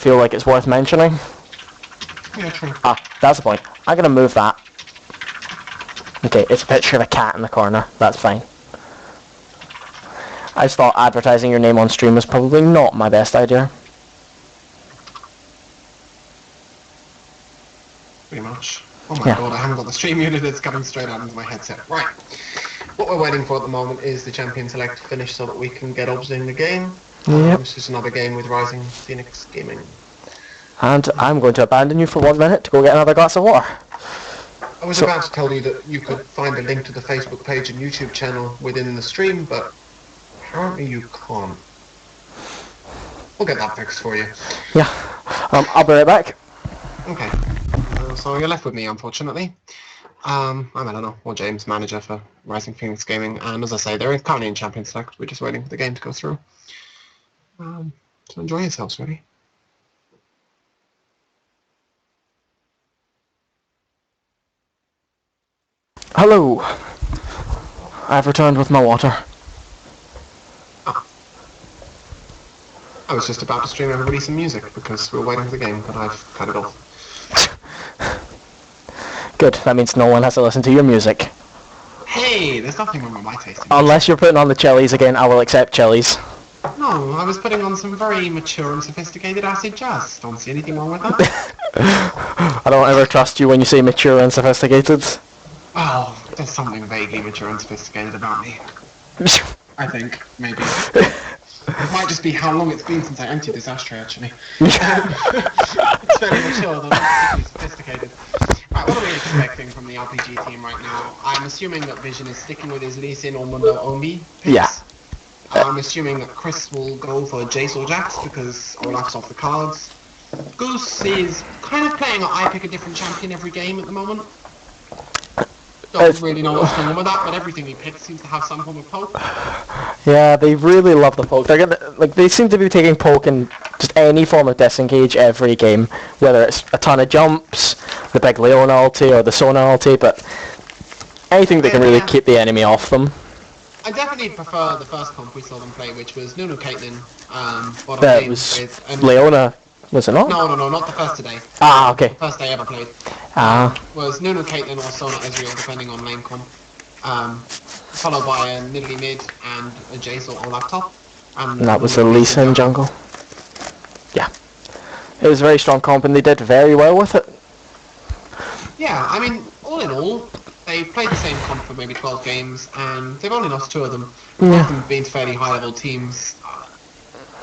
feel like it's worth mentioning. Yeah, true. Ah, that's the point. I'm going to move that. Okay, it's a picture of a cat in the corner. That's fine. I just thought advertising your name on stream was probably not my best idea. Pretty much. Oh my Yeah. god, I haven't got the stream unit, it's coming straight out into my headset. Right. What we're waiting for at the moment is the champion select to finish so that we can get obs in the game. Yep. This is another game with Rising Phoenix Gaming. And I'm going to abandon you for 1 minute to go get another glass of water. I was about to tell you that you could find a link to the Facebook page and YouTube channel within the stream, but apparently you can't. We'll get that fixed for you. Yeah. I'll be right back. Okay. So you're left with me, unfortunately. I'm Eleanor, or James, manager for Rising Phoenix Gaming, and as I say, they're currently in Champion Select. We're just waiting for the game to go through. So enjoy yourselves, really. Hello. I've returned with my water. Ah. I was just about to stream everybody some music because we were waiting for the game, but I've cut it off. Good, that means no one has to listen to your music. Hey, there's nothing wrong with my taste. Unless you're putting on the chilies again, I will accept chilies. No, I was putting on some very mature and sophisticated acid jazz. Don't see anything wrong with that. I don't ever trust you when you say mature and sophisticated. Oh, there's something vaguely mature and sophisticated about me. I think, maybe. It might just be how long it's been since I emptied this ashtray, actually. It's very mature, though not particularly sophisticated. Right, what are we expecting from the RPG team right now? I'm assuming that Vision is sticking with his Lee Sin or Mundo only picks. Yeah. I'm assuming that Chris will go for Jace or Jax because Olaf's off the cards. Goose is kind of playing I pick a different champion every game at the moment. Don't really know what's going on with that, but everything he picks seems to have some form of poke. Yeah, they really love the poke. They're gonna, like, they seem to be taking poke in just any form of disengage every game, whether it's a ton of jumps, the big Leona ulti, or the Sona ulti, but anything that can really keep the enemy off them. I definitely prefer the first comp we saw them play, which was Nunu Caitlyn. That was Leona, was it not? No, not the first today. Ah, okay. The first they ever played. Was Nunu Caitlyn or Sona Ezreal, depending on lane comp. Followed by a Nidalee mid and a Jace or Olaf top. And that was the Lee Sin jungle. Yeah. It was a very strong comp and they did very well with it. Yeah, I mean, all in all, they played the same comp for maybe 12 games, and they've only lost 2 of them. Both of them being fairly high-level teams.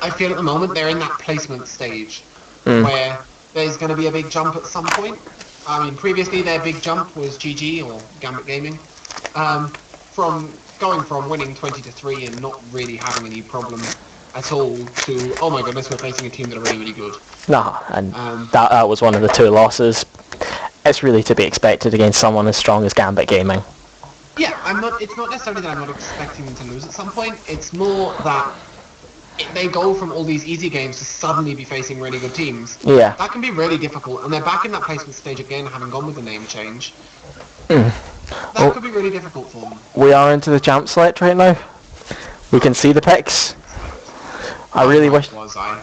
I feel at the moment they're in that placement stage, where there's going to be a big jump at some point. I mean, previously their big jump was GG, or Gambit Gaming, from going from winning 20-3 and not really having any problem at all to, oh my goodness, we're facing a team that are really, really good. Nah, and that was one of the 2 losses. It's really to be expected against someone as strong as Gambit Gaming. Yeah, it's not necessarily that I'm not expecting them to lose at some point, it's more that they go from all these easy games to suddenly be facing really good teams. Yeah. That can be really difficult, and they're back in that placement stage again, having gone with the name change. That could be really difficult for them. We are into the champ select right now. We can see the picks. I really wish... Was I?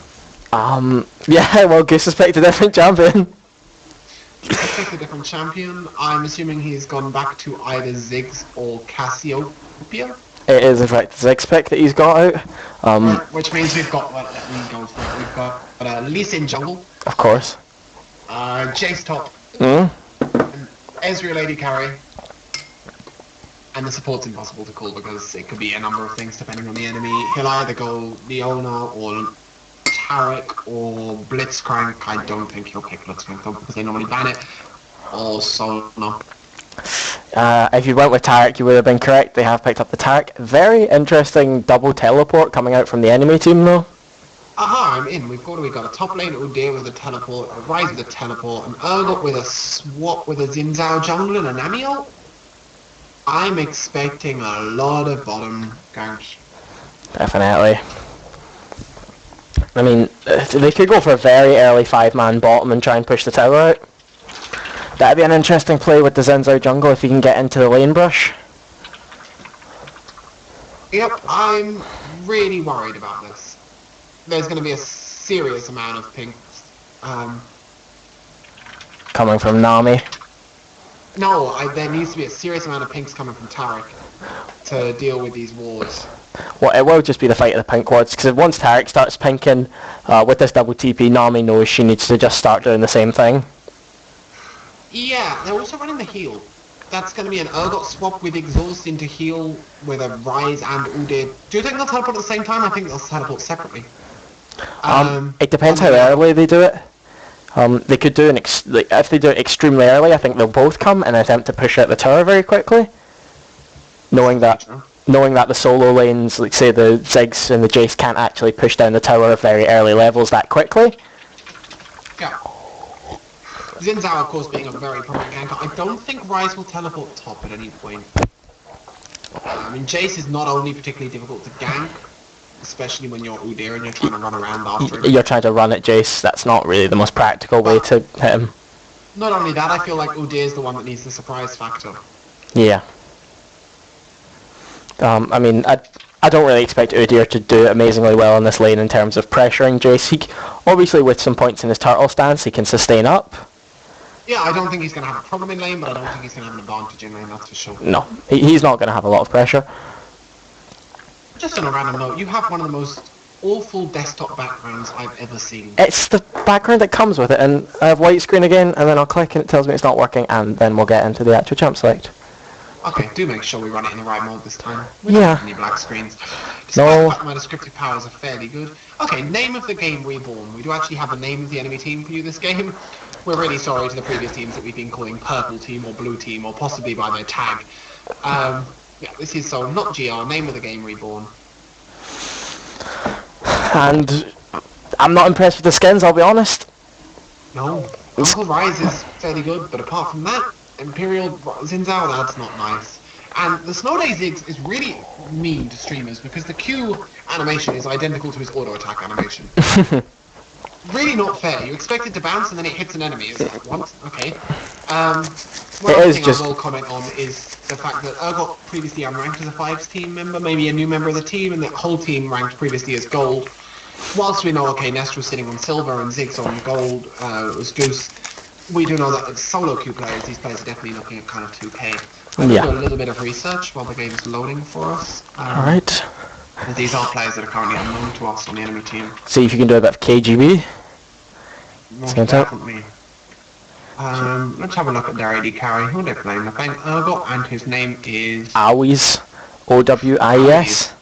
Yeah, well, Goose has picked a different champion. He's picked a different champion. I'm assuming he's gone back to either Ziggs or Cassiopeia. It is, in fact, the Ziggs pick that he's got out. Which means we've got, well, let me go for it. We've got Lee Sin jungle. Of course. Jace top. Ezreal Lady carry. And the support's impossible to call because it could be a number of things depending on the enemy. He'll either go Leona or Taric or Blitzcrank. I don't think he'll pick Blitzcrank though because they normally ban it. Or Sona. If you went with Taric, you would have been correct. They have picked up the Taric. Very interesting double teleport coming out from the enemy team though. Aha, I'm in. We've got a top lane Udyr with a teleport, a Ryze with a teleport, an Urgot with a swap with a Xin Zhao jungle and an Amiel. I'm expecting a lot of bottom ganks. Definitely. I mean, they could go for a very early 5-man bottom and try and push the tower out. That'd be an interesting play with the Xin Zhao jungle if he can get into the lane brush. Yep, I'm really worried about this. There's going to be a serious amount of ping Coming from Nami. No, there needs to be a serious amount of pinks coming from Tarek to deal with these wards. Well, it will just be the fight of the pink wards, because once Tarek starts pinking, with this double TP, Nami knows she needs to just start doing the same thing. Yeah, they're also running the heal. That's going to be an Urgot swap with Exhaust into heal with a Rise and Udyr. Do you think they'll teleport at the same time? I think they'll teleport separately. It depends how early they do it. They could do if they do it extremely early, I think they'll both come and attempt to push out the tower very quickly. Knowing that the solo lanes, like say the Ziggs and the Jace, can't actually push down the tower at very early levels that quickly. Yeah. Xin Zhao, of course, being a very prominent ganker. I don't think Rise will teleport top at any point. I mean, Jace is not only particularly difficult to gank, especially when you're Udyr and you're trying to run around after him. You're trying to run at Jace, that's not really the most practical way to hit him. Not only that, I feel like Udyr is the one that needs the surprise factor. Yeah. I mean, I don't really expect Udyr to do amazingly well in this lane in terms of pressuring Jace. Obviously, with some points in his turtle stance, he can sustain up. Yeah, I don't think he's going to have a problem in lane, but I don't think he's going to have an advantage in lane, that's for sure. No, he's not going to have a lot of pressure. Just on a random note, you have one of the most awful desktop backgrounds I've ever seen. It's the background that comes with it, and I have white screen again, and then I'll click and it tells me it's not working, and then we'll get into the actual champ select. Okay, do make sure we run it in the right mode this time. We don't have any black screens. Despite no. the fact my descriptive powers are fairly good. Okay, name of the game Reborn. We do actually have the name of the enemy team for you this game. We're really sorry to the previous teams that we've been calling Purple Team or Blue Team, or possibly by their tag. Yeah, this is so NotGR, name of the game Reborn. And I'm not impressed with the skins, I'll be honest. No, Uncle Rise is fairly good, but apart from that, Imperial Xin Zhao, that's not nice. And the Snow Day Ziggs is really mean to streamers because the Q animation is identical to his auto attack animation. Really not fair. You expect it to bounce and then it hits an enemy. It's like, what? Okay. One other thing I will comment on is the fact that Urgot previously unranked as a 5s team member, maybe a new member of the team, and the whole team ranked previously as gold. Whilst we know, okay, Nest was sitting on silver and Ziggs on gold, it was Goose, we do know that as solo queue players, these players are definitely looking at kind of 2k. I'm going to do a little bit of research while the game is loading for us. Alright. These are players that are currently unknown to us on the enemy team. See if you can do a bit of KGB. Most definitely. Let's have a look at their AD carry. Who are they playing? They're playing Urgot, and his name is Owies. Owies.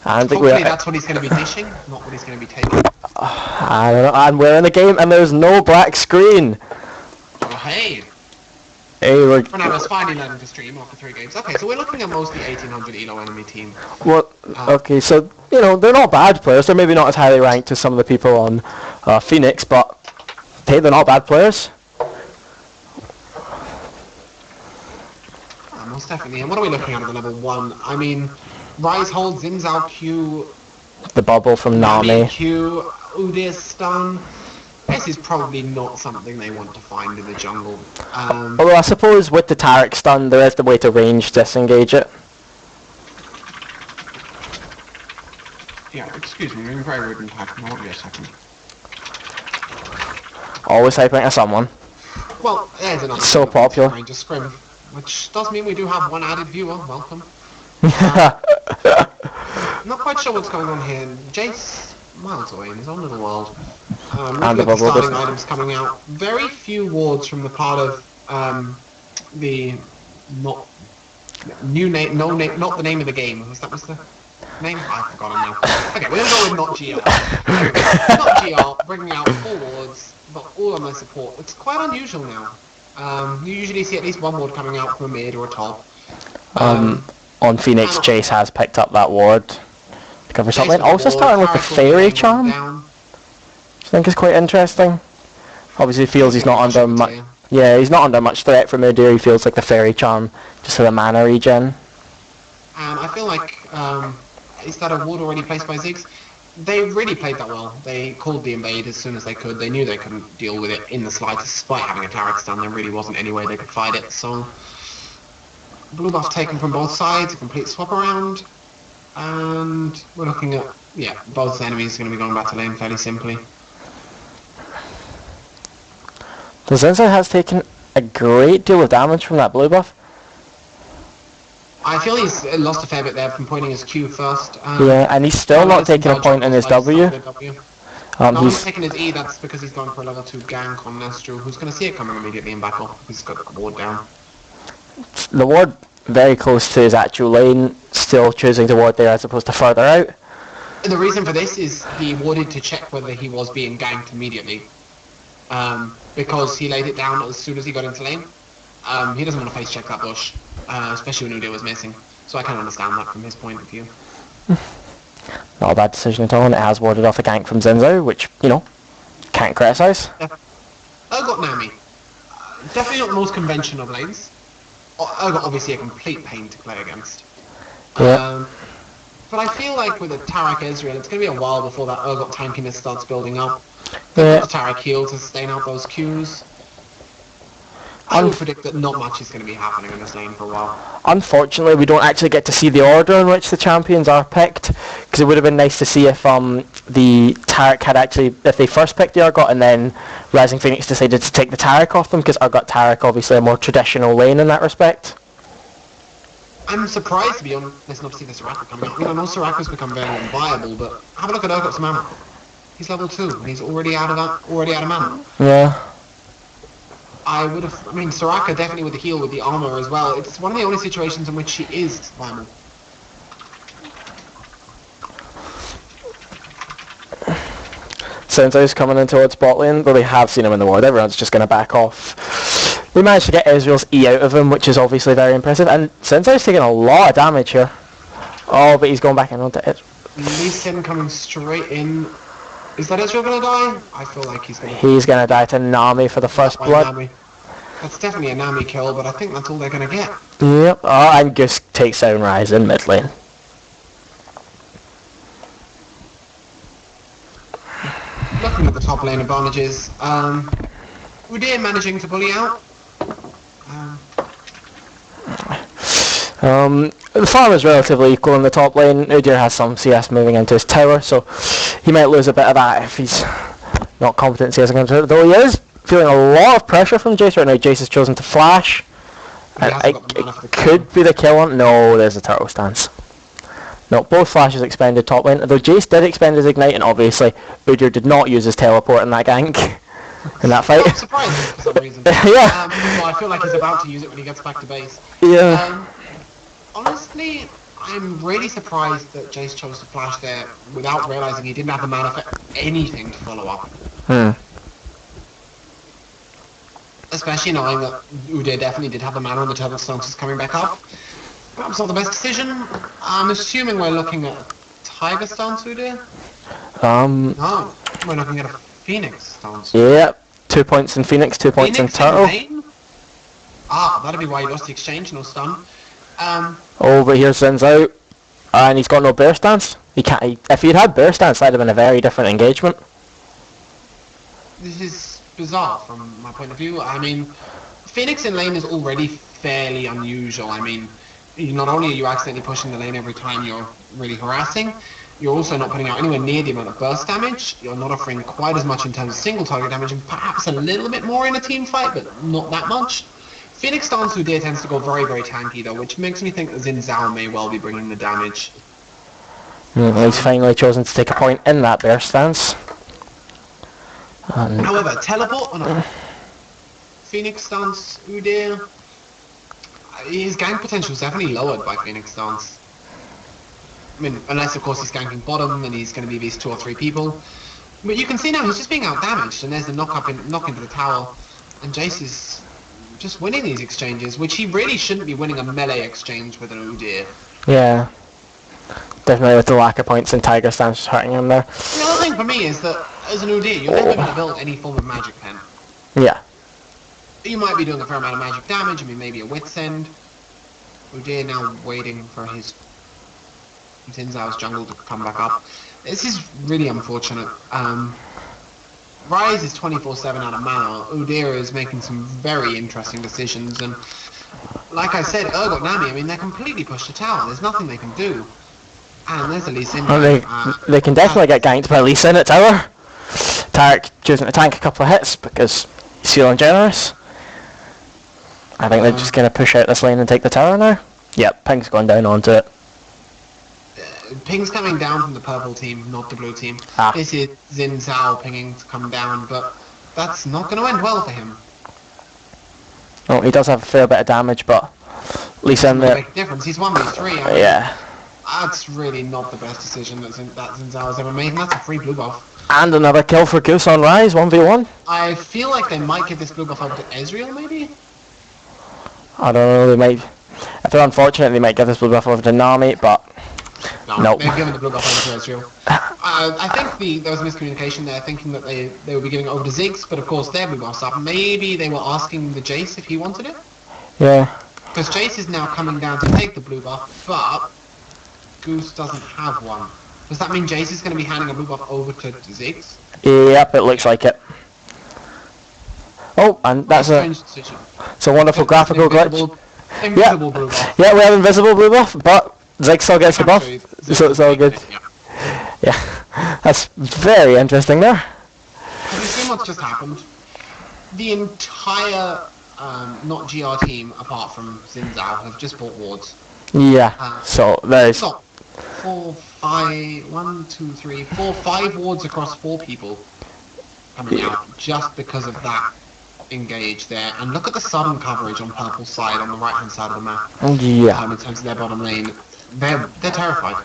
And hopefully that's what he's going to be dishing, not what he's going to be taking. I don't know, and we're in the game and there's no black screen. Oh, hey! Hey, we're... When I was finally learning to stream after 3 games. Okay, so we're looking at mostly 1800 elo enemy team. Well, okay, so, you know, they're not bad players. They're maybe not as highly ranked as some of the people on Phoenix, but hey, they're not bad players. Most definitely. And what are we looking at the level 1? I mean, Rise holds Xin Zhao Q, the bubble from Nami. Q, Udyr stun. This is probably not something they want to find in the jungle. Although I suppose with the Tarek stun, there is the way to range disengage it. Yeah, excuse me, you're very rude and typing. I won't be a second. Always typing at someone. Well, there's another. So popular. Ranger Scrim, which does mean we do have one added viewer. Welcome. Not quite sure what's going on here. Jace, miles away in his own little world. Looking at the starting items coming out. Very few wards from the part of the not new name, no name, not the name of the game. Was the name? I've forgotten now. Okay, we're gonna go with NotGR. NotGR bringing out 4 wards, but all on their support. It's quite unusual now. You usually see at least 1 ward coming out from a mid or a top. On Phoenix, Jace has picked up that ward to cover something. Also starting with the Fairy Charm, which I think is quite interesting. Obviously, he feels he's not under much. Yeah, he's not under much threat from Udyr. He feels like the Fairy Charm just for the mana regen. And I feel like is that a ward already placed by Ziggs? They really played that well. They called the invade as soon as they could. They knew they couldn't deal with it in the slightest, despite having a Tarek stun. There really wasn't any way they could fight it. So blue buff taken from both sides, a complete swap around, and we're looking at both enemies are going to be going back to lane fairly simply. The Zinzai has taken a great deal of damage from that blue buff. I feel he's lost a fair bit there from pointing his Q first. Yeah, and he's still not taking a point in his W. No, he's He's taking his E, that's because he's going for a level 2 gank on Nestru, who's going to see it coming immediately in battle. He's got the ward down. the ward very close to his actual lane, still choosing to ward there as opposed to further out. The reason for this is he warded to check whether he was being ganked immediately. Because he laid it down as soon as he got into lane. He doesn't want to face check that bush, especially when Udyr was missing. So I can understand that from his point of view. Not a bad decision at all, and it has warded off a gank from Zinzou, which, you know, can't criticise. Urgot Nami. Definitely not the most conventional lanes. Urgot obviously a complete pain to play against. Yeah. But I feel like with a Tarak Ezreal, it's going to be a while before that Urgot tankiness starts building up. Yeah. Tarak heal to sustain out those Qs. I would predict that not much is going to be happening in this lane for a while. Unfortunately, we don't actually get to see the order in which the champions are picked, because it would have been nice to see if the Taric had actually, if they first picked the Urgot and then Rising Phoenix decided to take the Taric off them, because Urgot Taric obviously a more traditional lane in that respect. I'm surprised, to be honest, not to see the Soraka coming out. I know Soraka's become very unviable, but have a look at Urgot's mana. He's level 2, and he's already out of mana. Yeah. Soraka definitely with the heal, with the armor as well. It's one of the only situations in which she is viable. Sensei's coming in towards bot lane, though they have seen him in the ward. Everyone's just going to back off. We managed to get Ezreal's E out of him, which is obviously very impressive. And Sensei's taking a lot of damage here. Oh, but he's going back in onto it. Lee Sin coming straight in. Is that Ezreal going to die? I feel like he's going to... He's going to die to Nami for the first blood. Nami. That's definitely a Nami kill, but I think that's all they're going to get. Yep. Oh, and Goose takes down Rise in mid lane. Looking at the top lane advantages, Udyr managing to bully out. The farm is relatively equal in the top lane. Udyr has some CS moving into his tower, so he might lose a bit of that if he's not competent CS against it. Though he is feeling a lot of pressure from Jace right now. Jace has chosen to flash. And it could be the kill on. No, there's a turtle stance. No, both flashes expended top lane. Though Jace did expend his ignite, and obviously Udyr did not use his teleport in that gank. In that fight. I'm surprised for some reason. Yeah. Well, I feel like he's about to use it when he gets back to base. Yeah. Honestly, I'm really surprised that Jace chose to flash there without realizing he didn't have the mana for anything to follow up. Especially knowing that Udyr definitely did have the mana and the turtle stance is coming back up. Perhaps not the best decision. I'm assuming we're looking at Tiger stance Udyr? No, we're looking at a Phoenix stance. Yep. 2 points in Phoenix, 2 points in Turtle. That'd be why he lost the exchange, no stun. Oh, but here's Zin's out. And he's got no bear stance. He can't. If he'd had bear stance, that'd have been a very different engagement. This is bizarre from my point of view. I mean, Phoenix in lane is already fairly unusual. I mean, not only are you accidentally pushing the lane every time you're really harassing, you're also not putting out anywhere near the amount of burst damage. You're not offering quite as much in terms of single target damage, and perhaps a little bit more in a team fight, but not that much. Phoenix stance Udyr tends to go very, very tanky though, which makes me think that Xin Zhao may well be bringing the damage. He's finally chosen to take a point in that bear stance. However, teleport on a Phoenix stance Udyr, his gank potential is definitely lowered by Phoenix stance. I mean, unless of course he's ganking bottom and he's going to be these 2 or 3 people. But you can see now he's just being out-damaged, and there's the knock into the tower, and Jace is just winning these exchanges, which he really shouldn't be winning a melee exchange with an Udyr. Yeah. Definitely with the lack of points in Tiger stance hurting him there. The other thing for me is that, as an Udyr, you're never going to build any form of magic pen. Yeah. You might be doing a fair amount of magic damage, I mean maybe a Wit's End. Udyr now waiting for his Xin Zhao's jungle to come back up. This is really unfortunate. Rise is 24/7 out of mana. Udyr is making some very interesting decisions, and like I said, Urgot Nami, I mean, they're completely pushed to tower. There's nothing they can do. And there's a Lee Sin. They can definitely get ganked by Lee Sin at tower. Taric choosing to tank a couple of hits because feeling generous. I think they're just going to push out this lane and take the tower now. Yep, Pink's going down onto it. Ping's coming down from the purple team, not the blue team. Ah. This is Xin Zhao pinging to come down, but that's not going to end well for him. Oh, he does have a fair bit of damage, but Lee Sin Doesn't there. make a difference. He's 1v3. I mean, Yeah. That's really not the best decision that Xin Zhao's ever made, and that's a free blue buff. And another kill for Goose on Rise, 1v1. I feel like they might give this blue buff over to Ezreal, maybe? I don't know, they might... If they're unfortunate, they might give this blue buff over to Nami, but... No, Nope. they've given the blue buff over to Ezreal. I think there was a miscommunication there, thinking that they would be giving it over to Ziggs, but of course their blue buff's up. Maybe they were asking the Jace if he wanted it? Yeah. Because Jace is now coming down to take the blue buff, but Goose doesn't have one. Does that mean Jace is going to be handing a blue buff over to Ziggs? Yep, it looks like it. Oh, and that's a... Strange decision. It's a wonderful graphical glitch. Invisible blue buff. Yeah, we have invisible blue buff, but Ziggs still gets the buff, so it's all good. Yeah, that's very interesting there. Have you seen what's just happened? The entire NotGR team, apart from Xin Zhao, have just bought wards. Yeah, so there's... Got 5 wards across 4 people coming out just because of that engage there. And look at the sudden coverage on purple side, on the right hand side of the map. Yeah. In terms of their bottom lane, they're terrified.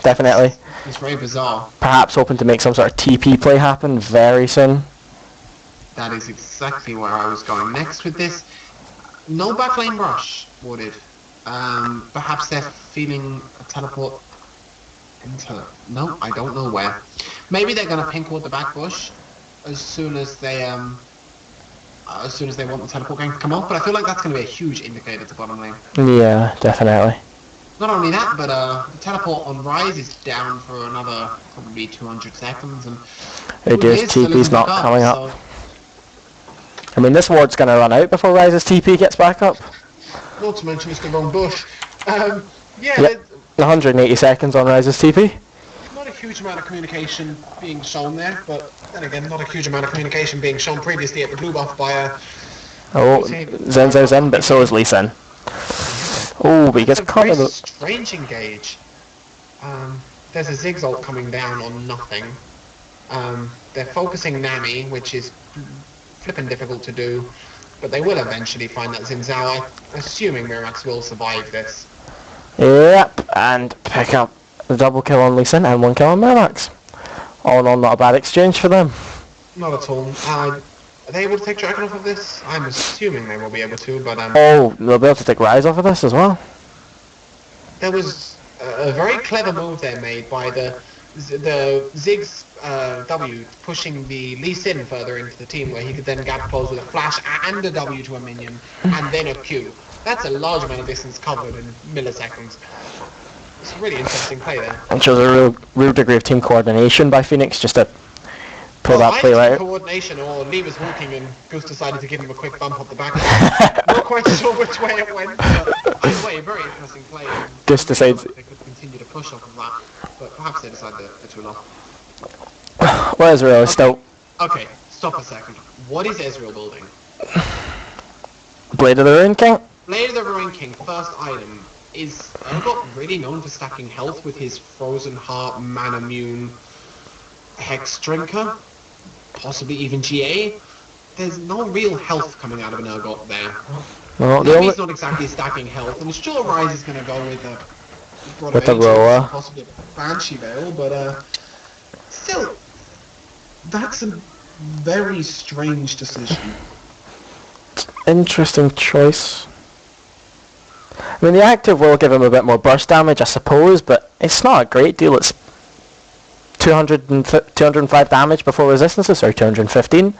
Definitely. It's very bizarre. Perhaps hoping to make some sort of TP play happen very soon. That is exactly where I was going next with this. No backlane rush, warded. Perhaps they're feeling a teleport into... No, I don't know where. Maybe they're going to pink ward the back bush as soon as they want the teleport game to come off, but I feel like that's going to be a huge indicator to bottom lane. Yeah, definitely. Not only that, but the teleport on Rise is down for another probably 200 seconds, and TP's not coming up. I mean, this ward's going to run out before Rise's TP gets back up. Not to mention it's the wrong bush. Yep. 180 seconds on Rise's TP. Not a huge amount of communication being shown there, but then again, not a huge amount of communication being shown previously at the blue buff by a... Oh, Zen Zhao's in, but so is Lee Sin. Oh, but he gets caught in a very strange engage. There's a Ziggs ult coming down on nothing. They're focusing Nami, which is flippin' difficult to do, but they will eventually find that Xin Zhao, assuming Miramax will survive this. Yep, and pick up the double kill on Lee Sin and 1 kill on Miramax. All in all, not a bad exchange for them. Not at all. Are they able to take Dragon off of this? I'm assuming they will be able to, but oh, they'll be able to take Rise off of this as well. There was a very clever move there made by the Ziggs W pushing the Lee Sin further into the team, where he could then gap close with a flash and a W to a minion, and then a Q. That's a large amount of distance covered in milliseconds. It's a really interesting play there. And shows a real degree of team coordination by Phoenix, just to pull that play right. Coordination, or Lee was walking and Goose decided to give him a quick bump up the back. Not quite sure which way it went, but either way, a very interesting play. Goose decides they could continue to push off of that, but perhaps they decided they're too long. Well, Ezreal is still... Okay, stop a second. What is Ezreal building? Blade of the Ruin King? Blade of the Ruin King, first item, is Urgot really known for stacking health with his Frozen Heart, Mana Immune, Hex Drinker, possibly even GA? There's no real health coming out of an Urgot there. Well, He's not exactly stacking health, and sure Rise is going to go with the Roa, possibly a Banshee Veil, but still, that's a very strange decision. Interesting choice. I mean, the active will give him a bit more burst damage, I suppose, but it's not a great deal. It's 205 damage before resistances, or 215.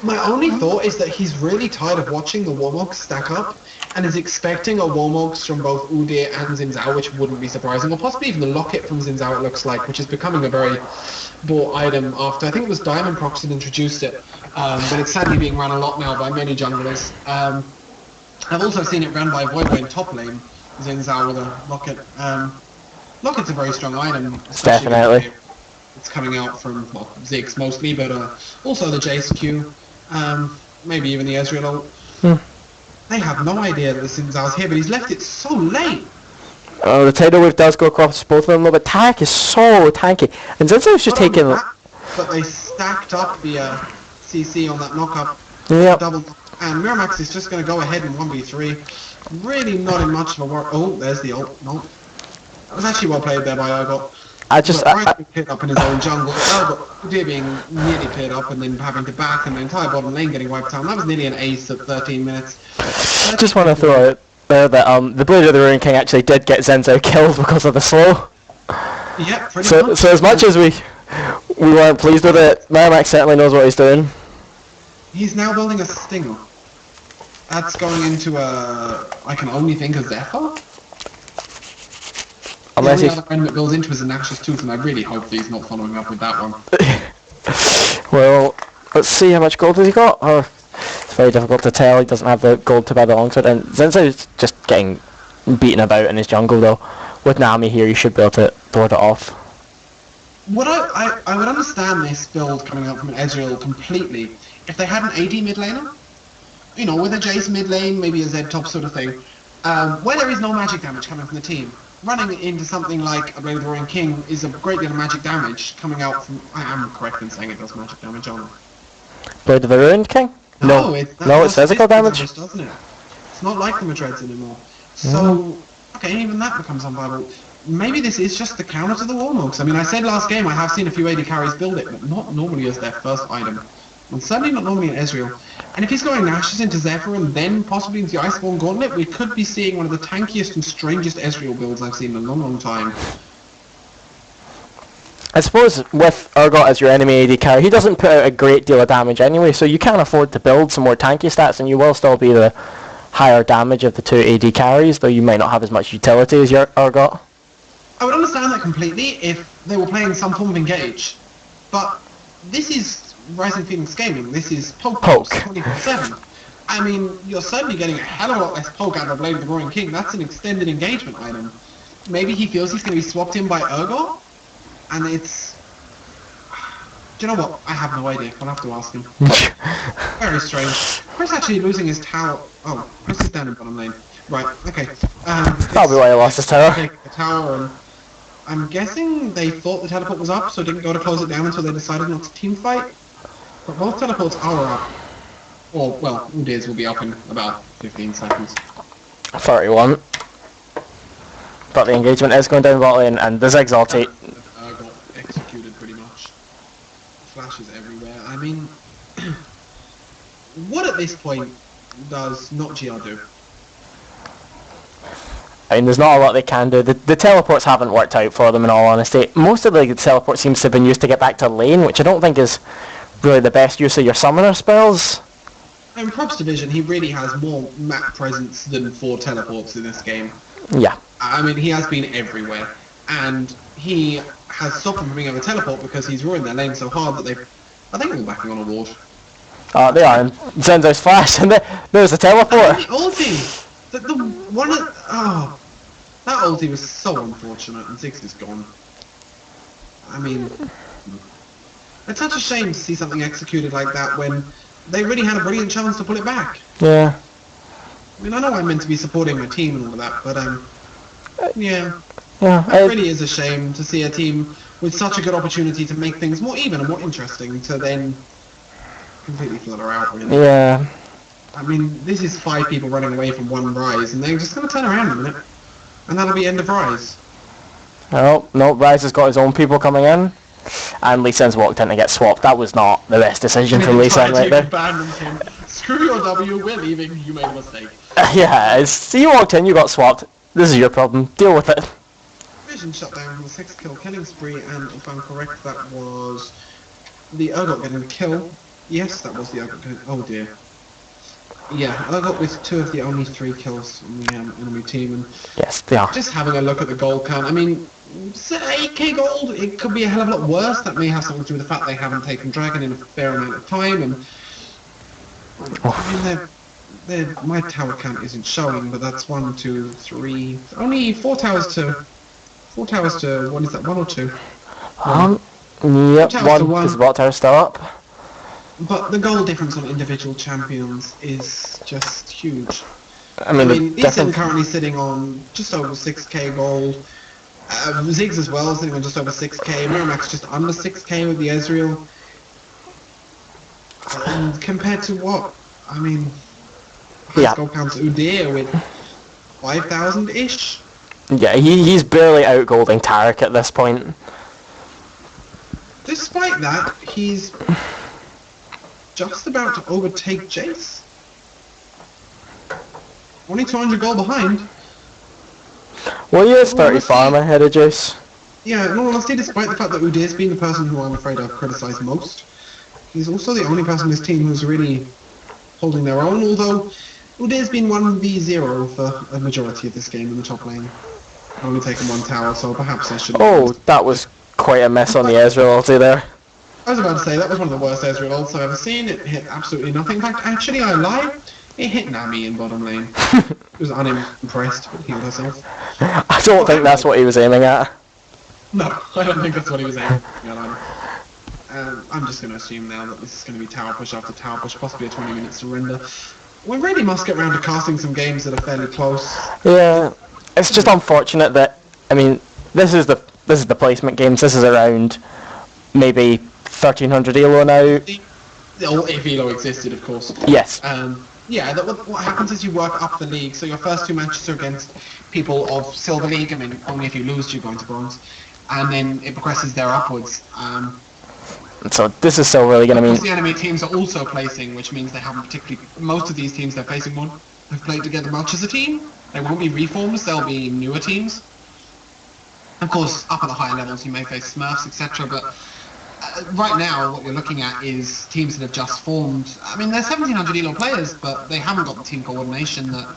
My only thought is that he's really tired of watching the Warmogs stack up, and is expecting a Warmogs from both Udyr and Xin Zhao, which wouldn't be surprising, or possibly even the Locket from Xin Zhao, it looks like, which is becoming a very bought item after, I think it was Diamond Prox that introduced it, but it's sadly being run a lot now by many junglers. I've also seen it run by Void in top lane, Xin Zhao with a Locket. Locket's a very strong item. Definitely. It's coming out from, well, Ziggs mostly, but also the Jace Q. Maybe even the Ezreal ult. They have no idea that the Sinzal's here, but he's left it so late. The tidal wave does go across both of them, though, but Tack is so tanky. And Zinzo's just taking... But they stacked up the CC on that knock-up. Yep. Double, and Miramax is just going to go ahead and 1v3. Really not in much of a work. Oh, there's the ult. No. That was actually well played there by Urgot. Being cleared up in his own jungle. Urgot being nearly cleared up and then having to back and the entire bottom lane getting wiped out. That was nearly an ace at 13 minutes. I just want to throw out there that the Blade of the Ruin King actually did get Zenzo killed because of the slow. Yeah, pretty much. So as much as we weren't pleased with it, Miramax certainly knows what he's doing. He's now building a Stinger. That's going into I can only think of Zephyr. Unless the only other friend that goes into is a Nash's Tooth, and I really hope that he's not following up with that one. Well, let's see how much gold has he got. Oh, it's very difficult to tell. He doesn't have the gold to buy the longsword, and Zenzo's just getting beaten about in his jungle though. With Nami here, you should be able to board it off. What I would understand this build coming out from an Ezreal completely if they had an AD mid laner, you know, with a Jace mid lane, maybe a Z top sort of thing, where there is no magic damage coming from the team. Running into something like a Blade of the Ruin King is a great deal of magic damage coming out from... I am correct in saying it does magic damage on it. Blade of the Ruin King? No, it's physical damage. Doesn't it? It's not like the Madreds anymore. So, okay, even that becomes unviable. Maybe this is just the counter to the Warmokes. I mean, I said last game I have seen a few AD carries build it, but not normally as their first item. And certainly not normally in Ezreal. And if he's going Ashes into Zephyr and then possibly into the Iceborne Gauntlet, we could be seeing one of the tankiest and strangest Ezreal builds I've seen in a long, long time. I suppose with Urgot as your enemy AD carry, he doesn't put out a great deal of damage anyway, so you can afford to build some more tanky stats and you will still be the higher damage of the two AD carries, though you might not have as much utility as your Urgot. I would understand that completely if they were playing some form of engage, but this is Rising Phoenix Gaming, this is poke 24/7. I mean, you're certainly getting a hell of a lot less poke out of Blade of the Ruin King. That's an extended engagement item. Maybe he feels he's going to be swapped in by Urgot, and it's... Do you know what? I have no idea. I'll have to ask him. Very strange. Chris actually losing his tower... Oh, Chris is down in bottom lane. Right, okay. That'll be why he lost his tower. The tower, and I'm guessing they thought the teleport was up, so didn't go to close it down until they decided not to team fight. But both teleports are up. Or, well, Udyr's will be up in about 15 seconds. 31. But the engagement is going down bot lane, and the Ziggs ulti. Got executed pretty much. Flashes everywhere. I mean, what at this point does NotGR do? I mean, there's not a lot they can do. The teleports haven't worked out for them, in all honesty. Most of the teleport seems to have been used to get back to lane, which I don't think is really the best use of your summoner spells. In Props Division, he really has more map presence than 4 teleports in this game. Yeah. I mean, he has been everywhere, and he has stopped them from being able to teleport because he's ruined their lane so hard that I think they're backing on a ward. They are, and Zenzo's flash, and there's the teleport. The ulti! That ulti was so unfortunate, and Ziggs is gone. I mean, it's such a shame to see something executed like that when they really had a brilliant chance to pull it back. Yeah. I mean, I know I'm meant to be supporting my team and all of that, but yeah. Yeah. It really is a shame to see a team with such a good opportunity to make things more even and more interesting to then completely flutter out, really. Yeah. I mean, this is 5 people running away from one Rise, and they're just going to turn around in a minute. And that'll be end of Rise. Oh, no, Rise has got his own people coming in. And Lee Sin's walked in to get swapped. That was not the best decision from Lee Sin right there. Screw your W, we're leaving, you made a mistake. Yeah, you walked in, you got swapped. This is your problem. Deal with it. Vision shut down from the 6-kill killing spree, and if I'm correct, that was the Urgot getting the kill. Yes, that was the Urgot getting... Oh dear. Yeah, Urgot with 2 of the only 3 kills on the enemy team, and yes, they are. Just having a look at the gold count, I mean, 8k gold, it could be a hell of a lot worse. That may have something to do with the fact they haven't taken Dragon in a fair amount of time, and I mean, my tower count isn't showing, but that's 1, 2, 3, only 4 towers to, what is that, 1 or 2? Yep, one, is the bot tower still up? But the goal difference on individual champions is just huge. I mean, Ethan currently sitting on just over 6k gold. Ziggs as well, sitting on just over 6k. Miramax just under 6k with the Ezreal. And compared to what? I mean, highest gold counts Udyr with 5,000-ish? Yeah, he's barely out-golding Tarek at this point. Despite that, he's just about to overtake Jace. Only 200 gold behind. Well, he is 30 farm ahead of Jace. Yeah, in all honesty, despite the fact that Udyr's been the person who I'm afraid I've criticised most, he's also the only person in this team who's really holding their own, although Udyr's been 1v0 for a majority of this game in the top lane. Only taken one tower, so perhaps I shouldn't... Oh, that was quite a miss on the Ezreal ulti there. I was about to say, that was one of the worst Ezreal ults I've ever seen. It hit absolutely nothing. In fact, actually, I lied. It hit Nami in bottom lane. She was unimpressed, but healed herself. I don't think that's what he was aiming at. No, I don't think that's what he was aiming at. I'm just going to assume now that this is going to be tower push after tower push, possibly a 20-minute surrender. We really must get round to casting some games that are fairly close. Yeah, it's just unfortunate that, I mean, this is the placement games. This is around maybe 1300 elo now. If elo existed, of course. Yes. Yeah, what happens is you work up the league, so your first two matches are against people of Silver League. I mean, only if you lose do you go into Bronze. And then it progresses there upwards. So this is still really going to mean... the enemy teams are also placing, which means they haven't particularly... Most of these teams they're facing have played together much as a team. They won't be reforms, they'll be newer teams. Of course, up at the higher levels you may face Smurfs, etc., but right now what we're looking at is teams that have just formed. I mean, they're 1700 elo players, but they haven't got the team coordination that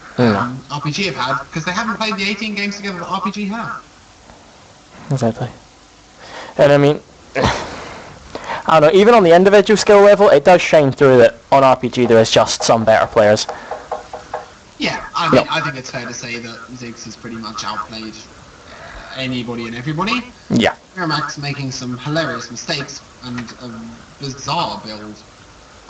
RPG have had, because they haven't played the 18 games together that RPG have. Exactly. And I mean... I don't know, even on the individual skill level, it does shine through that on RPG there is just some better players. Yeah, I mean, I think it's fair to say that Ziggs has pretty much outplayed anybody and everybody. Yeah. Miramax making some hilarious mistakes and a bizarre build.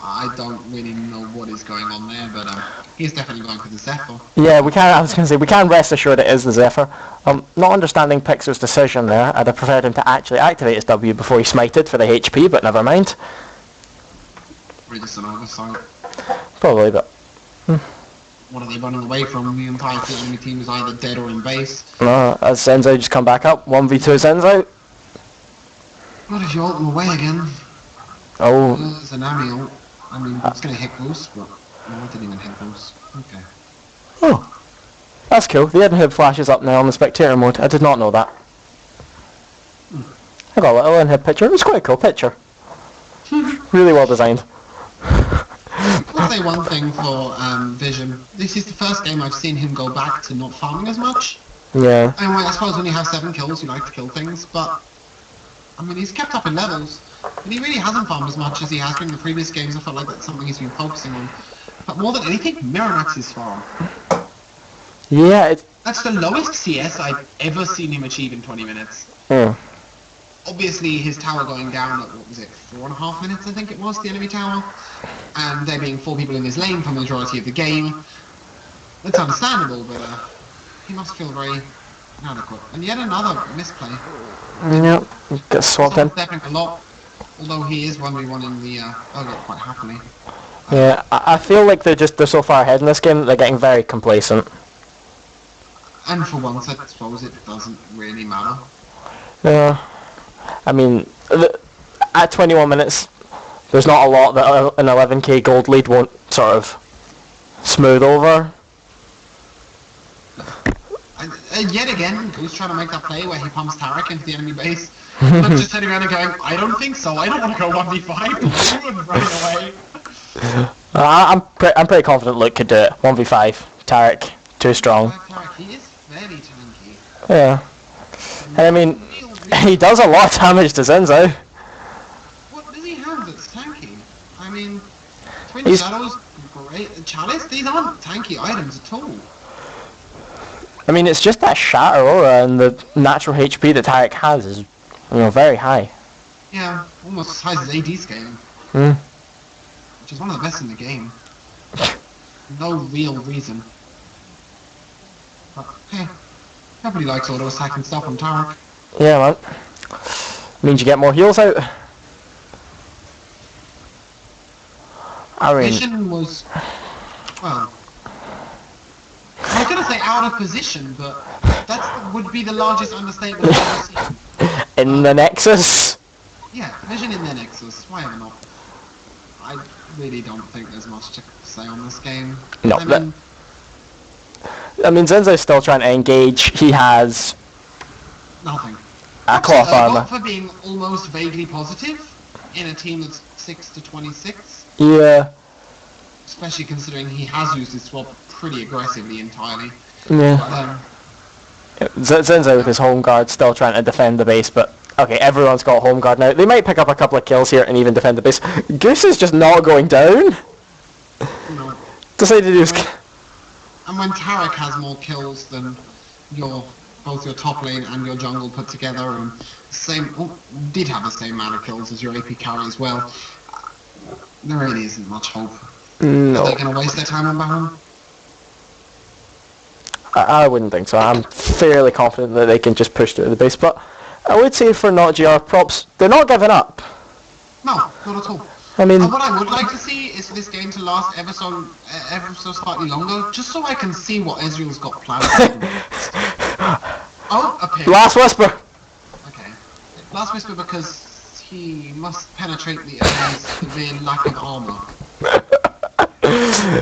I don't really know what is going on there, but he's definitely going for the Zephyr. Yeah, I was going to say, we can rest assured it is the Zephyr. Not understanding Pixar's decision there, I'd have preferred him to actually activate his W before he smited for the HP, but never mind. Really just an oversight. Probably, but... What are they running away from? The entire enemy team is either dead or in base. No, as Senzo just come back up, 1v2 Senzo. What if you ult them away again? Oh. There's an Ami ult. I mean, it's going to hit boost, but no, it didn't even hit boost. Okay. Oh. That's cool. The inhib flashes up now on the spectator mode. I did not know that. I got a little inhib picture. It was quite a cool picture. Really well designed. I'll say one thing for Vision. This is the first game I've seen him go back to not farming as much. Yeah. I mean, I suppose when you have 7 kills, you like to kill things, but... I mean, he's kept up in levels, but he really hasn't farmed as much as he has been in the previous games. I felt like that's something he's been focusing on. But more than anything, Miramax's farm. Yeah, that's the lowest CS I've ever seen him achieve in 20 minutes. Yeah. Obviously, his tower going down at, what was it, 4.5 minutes, I think it was, the enemy tower. And there being 4 people in his lane for the majority of the game. It's understandable, but he must feel very inadequate. And yet another misplay. Yeah, gets swapped in. Stepping a lot, although he is 1v1 in the early quite happily. Yeah, I feel like they're so far ahead in this game that they're getting very complacent. And for once, I suppose it doesn't really matter. Yeah. I mean, at 21 minutes, there's not a lot that an 11k gold lead won't sort of smooth over. And yet again, Goose trying to make that play where he pumps Tarek into the enemy base. Not just turning around and going, I don't think so, I don't want to go 1v5 and running away. I'm pretty confident Luke could do it. 1v5, Tarek, too strong. Tarek, he is very tanky. Yeah. And I mean, he does a lot of damage to Zenzo. What does he have that's tanky? I mean, Twin Shadows, great. Chalice, these aren't tanky items at all. I mean, it's just that Shatter Aura and the natural HP that Tarek has is, very high. Yeah, almost as high as AD scaling. which is one of the best in the game. No real reason. But, hey, nobody likes auto-attacking stuff on Tarek. Yeah, man. Means you get more heals out. I mean, Vision was, well, I was gonna say out of position, but that would be the largest understatement I've ever seen. in the Nexus. Yeah, Vision in their Nexus. Why ever not? I really don't think there's much to say on this game. No, I mean, Zenzo's still trying to engage. He has nothing. a cloth armor. Not for being almost vaguely positive in a team that's 6-26. Yeah. Especially considering he has used his swap pretty aggressively entirely. Yeah. Zenzo with his home guard still trying to defend the base, but okay, everyone's got home guard now. They might pick up a couple of kills here and even defend the base. Goose is just not going down. No. Decided to do his... And when Tarek has more kills than both your top lane and your jungle put together, and did have the same amount of kills as your AP carry as well, there really isn't much hope. No. Are they going to waste their time on Baron? I wouldn't think so. I'm fairly confident that they can just push through the base, but I would say for NotGR props, they're not giving up. No, not at all. I mean, what I would like to see is for this game to last ever so slightly longer, just so I can see what Ezreal's got planned. Oh, a pig. Last Whisper. Okay. Last Whisper because he must penetrate the enemy's severe lack of armor.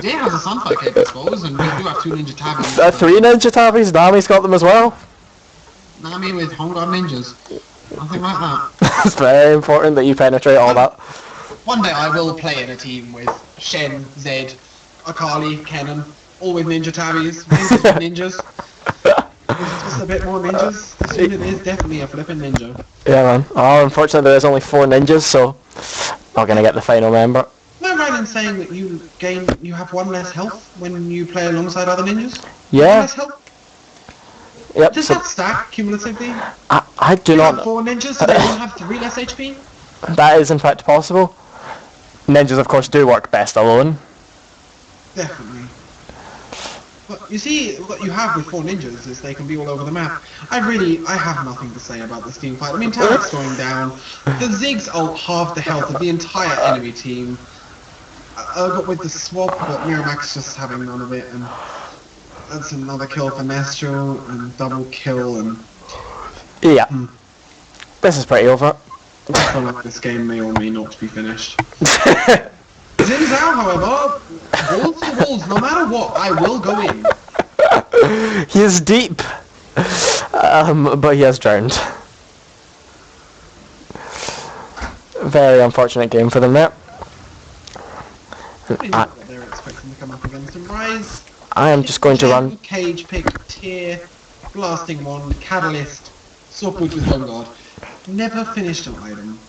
Deer has a Sunfire Cape, I suppose, and we do have 2 Ninja Tabbies. 3 Ninja Tabbies, Nami's got them as well. Nami with Home Guard Ninjas. Nothing like that. It's very important that you penetrate all that. One day I will play in a team with Shen, Zed, Akali, Kennen, all with Ninja Tabbies, ninjas. It's just a bit more ninjas. This unit is definitely a flipping ninja. Yeah, man. Oh, unfortunately there is only 4 ninjas, so not gonna get the final member. Am I right in saying that you have 1 less health when you play alongside other ninjas? Yeah. 1 less health? Yep. Does that stack cumulatively? I do You not have 4 ninjas, so they all have 3 less HP? That is in fact possible. Ninjas of course do work best alone. Definitely. But you see, what you have with 4 ninjas is they can be all over the map. I have nothing to say about this team fight. I mean, Tarek's going down. The Ziggs ult half the health of the entire enemy team. But with the swap, but Miramax just having none of it, and that's another kill for Nestro, and double kill, and... Yeah. This is pretty over. I feel like this game may or may not be finished. Zin's out, however, balls to walls, no matter what, I will go in. He is deep, but he has drowned. Very unfortunate game for them there. They're expecting to come up against him. Rise. I am just going to run. Cage pick, Tear, Blasting Wand, Catalyst, Swordwood with Home Guard. Never finished an item.